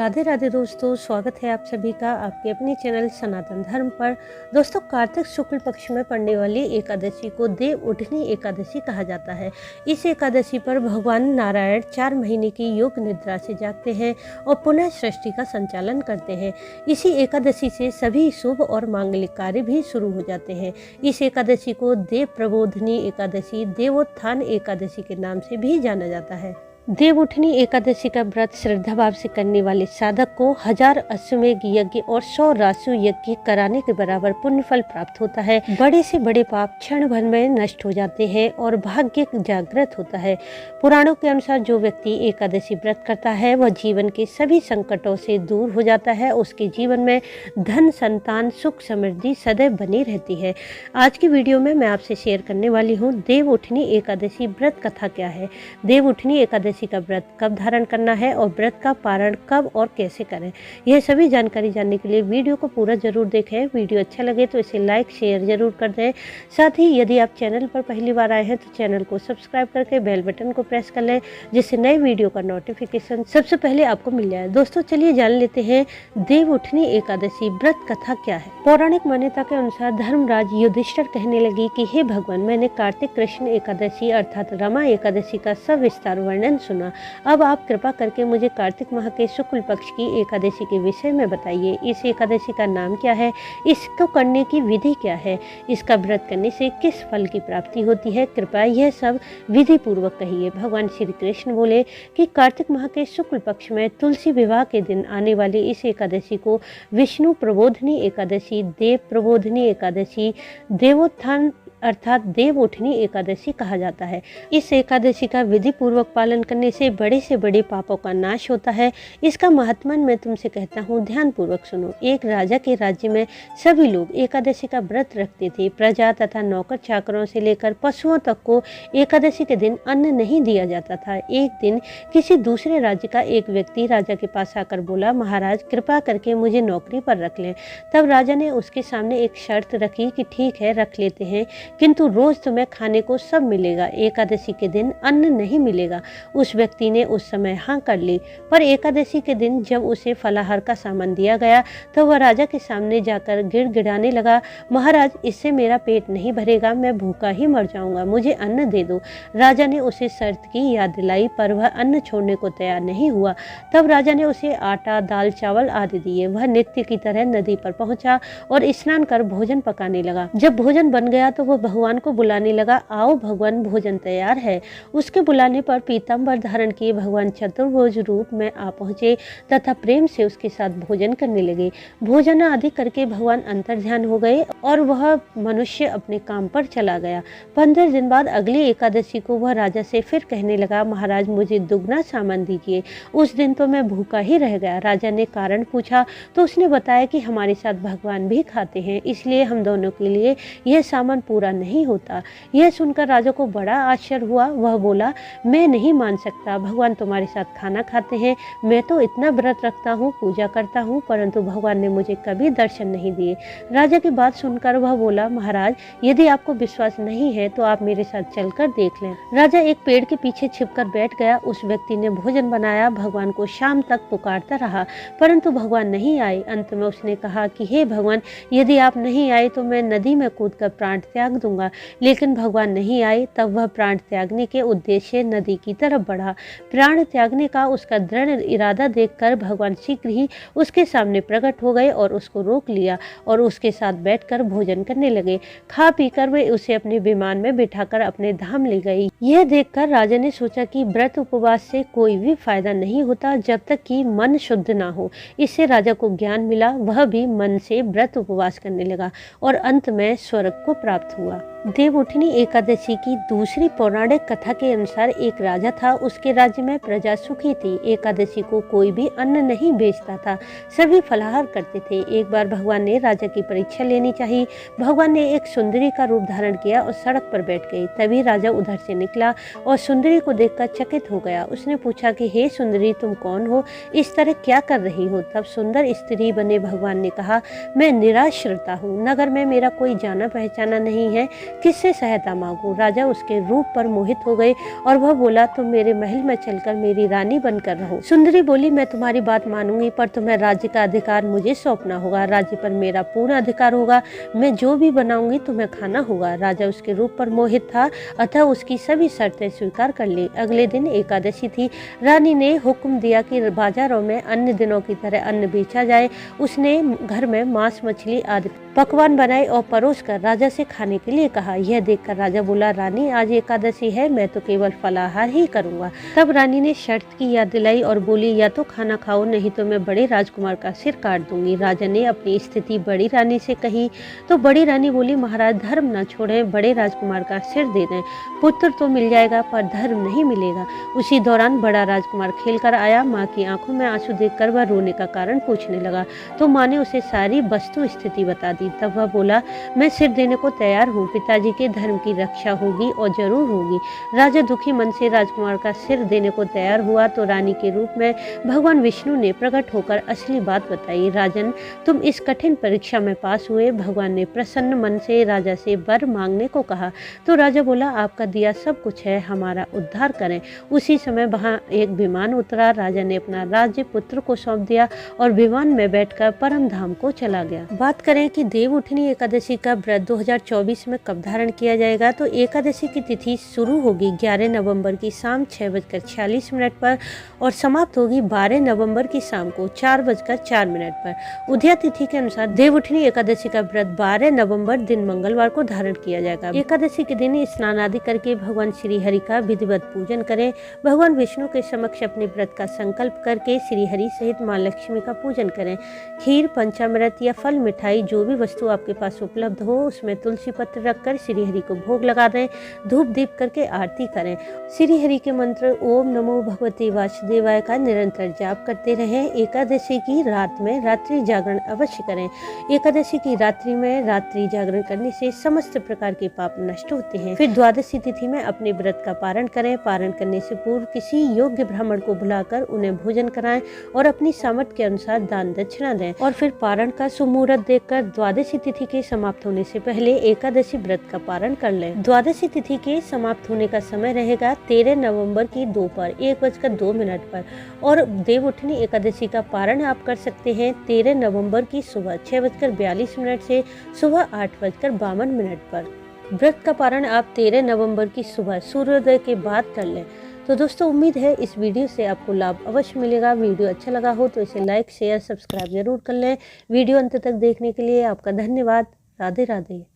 राधे राधे दोस्तों, स्वागत है आप सभी का आपके अपने चैनल सनातन धर्म पर। दोस्तों, कार्तिक शुक्ल पक्ष में पड़ने वाली एकादशी को देव उठनी एकादशी कहा जाता है। इस एकादशी पर भगवान नारायण 4 महीने की योग निद्रा से जागते हैं और पुनः सृष्टि का संचालन करते हैं। इसी एकादशी से सभी शुभ और मांगलिक कार्य भी शुरू हो जाते हैं। इस एकादशी को देव प्रबोधनी एकादशी, देवोत्थान एकादशी के नाम से भी जाना जाता है। देव उठनी एकादशी का व्रत श्रद्धा भाव से करने वाले साधक को 1000 अश्वमेध यज्ञ और 100 रासु यज्ञ कराने के बराबर पुण्य फल प्राप्त होता है। बड़े से बड़े पाप क्षण भर में नष्ट हो जाते हैं और भाग्य जागृत होता है। पुराणों के अनुसार जो व्यक्ति एकादशी व्रत करता है वह जीवन के सभी संकटों से दूर हो जाता है। उसके जीवन में धन, संतान, सुख, समृद्धि सदैव बनी रहती है। आज की वीडियो में मैं आपसे शेयर करने वाली हूँ देव उठनी एकादशी व्रत कथा क्या है, देव उठनी एकादशी का व्रत कब धारण करना है और व्रत का पारण कब और कैसे करें। यह सभी जानकारी जानने के लिए वीडियो को पूरा जरूर देखें। वीडियो अच्छा लगे तो इसे लाइक शेयर जरूर कर दें। साथ ही यदि आप चैनल पर पहली बार आए हैं तो चैनल को सब्सक्राइब करके बेल बटन को प्रेस कर लें, जिससे नए वीडियो का नोटिफिकेशन सबसे पहले आपको मिल जाए। दोस्तों, चलिए जान लेते हैं देव उठनी एकादशी व्रत कथा क्या है। पौराणिक मान्यता के अनुसार धर्मराज युधिष्ठिर कहने लगी कि हे भगवान, मैंने कार्तिक कृष्ण एकादशी अर्थात रमा एकादशी का सविस्तार वर्णन सुना। अब आप कृपा करके मुझे कार्तिक माह के शुक्ल पक्ष की एकादशी के विषय में बताइए। इस एकादशी का नाम क्या है, इसको करने की विधि क्या है, इसका व्रत करने से किस फल की प्राप्ति होती है, कृपया यह सब विधि पूर्वक कहिए। भगवान श्री कृष्ण बोले कि कार्तिक माह के शुक्ल पक्ष में तुलसी विवाह के दिन आने वाली इस एकादशी को विष्णु प्रबोधनी एकादशी, देव प्रबोधनी एकादशी, देवोत्थान अर्थात देव उठनी एकादशी कहा जाता है। इस एकादशी का विधि पूर्वक पालन करने से बड़े पापों का नाश होता है। इसका महात्म्य मैं तुमसे कहता हूँ, ध्यान पूर्वक सुनो। एक राजा के राज्य में सभी लोग एकादशी का व्रत रखते थे। प्रजा तथा नौकर चाकरों से लेकर पशुओं तक को एकादशी के दिन अन्न नहीं दिया जाता था। एक दिन किसी दूसरे राज्य का एक व्यक्ति राजा के पास आकर बोला, महाराज कृपा करके मुझे नौकरी पर रख लें। तब राजा ने उसके सामने एक शर्त रखी कि ठीक है, रख लेते हैं, किंतु रोज तुम्हें खाने को सब मिलेगा, एकादशी के दिन अन्न नहीं मिलेगा। उस व्यक्ति ने उस समय हाँ कर ली, पर एकादशी के दिन जब उसे फलाहार का सामान दिया गया तो वह राजा के सामने जाकर गिड़गिड़ाने लगा, महाराज इससे मेरा पेट नहीं भरेगा, मैं भूखा ही मर जाऊंगा, मुझे अन्न दे दो। राजा ने उसे शर्त की याद दिलाई, पर वह अन्न छोड़ने को तैयार नहीं हुआ। तब राजा ने उसे आटा, दाल, चावल आदि दिए। वह नित्य की तरह नदी पर पहुंचा और स्नान कर भोजन पकाने लगा। जब भोजन बन गया तो वह भगवान को बुलाने लगा, आओ भगवान, भोजन तैयार है। उसके बुलाने पर पीताम्बर धारण किए भगवान चतुर्भुज रूप में आ पहुंचे तथा प्रेम से उसके साथ भोजन करने लगे। भोजन आदि करके भगवान अंतर्ध्यान हो गए और वह मनुष्य अपने काम पर चला गया। 15 दिन बाद अगली एकादशी को वह राजा से फिर कहने लगा, महाराज मुझे दुगना सामान दीजिए, उस दिन तो मैं भूखा ही रह गया। राजा ने कारण पूछा तो उसने बताया कि हमारे साथ भगवान भी खाते हैं, इसलिए हम दोनों के लिए यह सामान पूरा नहीं होता। यह सुनकर राजा को बड़ा आश्चर्य हुआ। वह बोला, मैं नहीं मान सकता, भगवान तुम्हारे साथ खाना खाते हैं। मैं तो इतना व्रत रखता हूँ, पूजा करता हूँ, परंतु भगवान ने मुझे कभी दर्शन नहीं दिए। राजा की बात सुनकर वह बोला, महाराज यदि आपको विश्वास नहीं है तो आप मेरे साथ चलकर देख लें। राजा एक पेड़ के पीछे छिपकर बैठ गया। उस व्यक्ति ने भोजन बनाया, भगवान को शाम तक पुकारता रहा, परंतु भगवान नहीं आए। अंत में उसने कहा कि हे भगवान, यदि आप नहीं आए तो मैं नदी में कूदकर प्राण त्याग दूंगा। लेकिन भगवान नहीं आए। तब वह प्राण त्यागने के उद्देश्य नदी की तरफ बढ़ा। प्राण त्यागने का उसका दृढ़ इरादा देखकर भगवान शीघ्र ही उसके सामने प्रकट हो गए और उसको रोक लिया और उसके साथ बैठकर भोजन करने लगे। खा पीकर वे उसे अपने विमान में बिठाकर अपने धाम ले गई। यह देखकर राजा ने सोचा कि व्रत उपवास से कोई भी फायदा नहीं होता जब तक कि मन शुद्ध ना हो। इससे राजा को ज्ञान मिला। वह भी मन से व्रत उपवास करने लगा और अंत में स्वर्ग को प्राप्त हुआ। देव उठनी एकादशी की दूसरी पौराणिक कथा के अनुसार एक राजा था। उसके राज्य में प्रजा सुखी थी। एकादशी को कोई भी अन्न नहीं बेचता था, सभी फलाहार करते थे। एक बार भगवान ने राजा की परीक्षा लेनी चाहिए। भगवान ने एक सुंदरी का रूप धारण किया और सड़क पर बैठ गई। तभी राजा उधर से निकला और सुंदरी को देखकर चकित हो गया। उसने पूछा कि हे सुंदरी, तुम कौन हो, इस तरह क्या कर रही हो। तब सुंदर स्त्री बने भगवान ने कहा, मैं निराश्रिता हूँ, नगर में मेरा कोई जाना पहचाना नहीं है, किससे सहायता मांगूं। राजा उसके रूप पर मोहित हो गए और वह बोला, तुम मेरे महल में चलकर मेरी रानी बनकर रहो। सुंदरी बोली, मैं तुम्हारी बात मानूंगी, पर तुम्हें राज्य का अधिकार मुझे सौंपना होगा। राज्य पर मेरा पूर्ण अधिकार होगा। मैं जो भी बनाऊंगी तुम्हें खाना होगा। राजा उसके रूप पर मोहित था, अतः उसकी सभी शर्तें स्वीकार कर ली। अगले दिन एकादशी थी। रानी ने हुक्म दिया कि बाजारों में अन्य दिनों की तरह अन्न बेचा जाए। उसने घर में मांस, मछली आदि पकवान बनाए और परोस कर राजा से खाने के लिए कहा। यह देखकर राजा बोला, रानी आज एकादशी है, मैं तो केवल फलाहार ही करूंगा। तब रानी ने शर्त की याद दिलाई और बोली, या तो खाना खाओ, नहीं तो मैं बड़े राजकुमार का सिर काट दूंगी। राजा ने अपनी स्थिति बड़ी रानी से कही तो बड़ी रानी बोली, महाराज धर्म न छोड़ें, बड़े राजकुमार का सिर दे दें। पुत्र तो मिल जाएगा पर धर्म नहीं मिलेगा। उसी दौरान बड़ा राजकुमार खेल कर आया। माँ की आंखों में आंसू देखकर वह रोने का कारण पूछने लगा तो माँ ने उसे सारी वस्तु स्थिति बता दी। तब वह बोला, मैं सिर देने को तैयार हूँ, पिताजी के धर्म की रक्षा होगी और जरूर होगी। राजा दुखी मन से राजकुमार का सिर देने को तैयार हुआ तो रानी के रूप में भगवान विष्णु ने प्रकट होकर असली बात बताई। राजन, तुम इस कठिन परीक्षा में पास हुए। भगवान ने प्रसन्न मन से राजा से वर मांगने को कहा तो राजा बोला, आपका दिया सब कुछ है, हमारा उद्धार करें। उसी समय वहां एक विमान उतरा। राजा ने अपना राज्य पुत्र को सौंप दिया और विमान में बैठकर परम धाम को चला गया। बात करें कि देवउठनी एकादशी का व्रत 2024 में कब धारण किया जाएगा, तो एकादशी की तिथि शुरू होगी 11 नवंबर की शाम 6:46 पर और समाप्त होगी 12 नवंबर की शाम को 4:04 पर। उदया तिथि के अनुसार देवउठनी एकादशी का व्रत 12 नवंबर दिन मंगलवार को धारण किया जाएगा। एकादशी के दिन स्नान आदि करके भगवान श्री हरि का विधिवत पूजन करें। भगवान विष्णु के समक्ष अपने व्रत का संकल्प करके श्री हरि सहित माँ लक्ष्मी का पूजन करें। खीर, पंचामृत या फल, मिठाई, जो भी वस्तु आपके पास उपलब्ध हो उसमें तुलसी पत्र रखकर श्री हरि को भोग लगा दें। धूप दीप करके आरती करें। श्री हरि के मंत्र ओम नमो भगवते वासुदेवाय का निरंतर जाप करते रहें। एकादशी की रात में रात्रि जागरण अवश्य करें। एकादशी की रात्रि में रात्रि जागरण करने से समस्त प्रकार के पाप नष्ट होते हैं। फिर द्वादशी तिथि में अपने व्रत का पारण करें। पारण करने से पूर्व किसी योग्य ब्राह्मण को बुलाकर उन्हें भोजन कराएं और अपनी सामर्थ्य के अनुसार दान दक्षिणा दें और फिर पारण का सुमुहूर्त देखकर द्वादशी तिथि के समाप्त होने से पहले एकादशी व्रत का पारण कर लें। द्वादशी तिथि के समाप्त होने का समय रहेगा 13 नवंबर की दोपहर 1:02 पर और देवउठनी एकादशी का पारण आप कर सकते हैं 13 नवंबर की सुबह 6:42 से सुबह 8:52 पर। व्रत का पारण आप 13 नवंबर की सुबह सूर्योदय के बाद कर लें। तो दोस्तों, उम्मीद है इस वीडियो से आपको लाभ अवश्य मिलेगा। वीडियो अच्छा लगा हो तो इसे लाइक, शेयर, सब्सक्राइब जरूर कर लें। वीडियो अंत तक देखने के लिए आपका धन्यवाद। राधे राधे।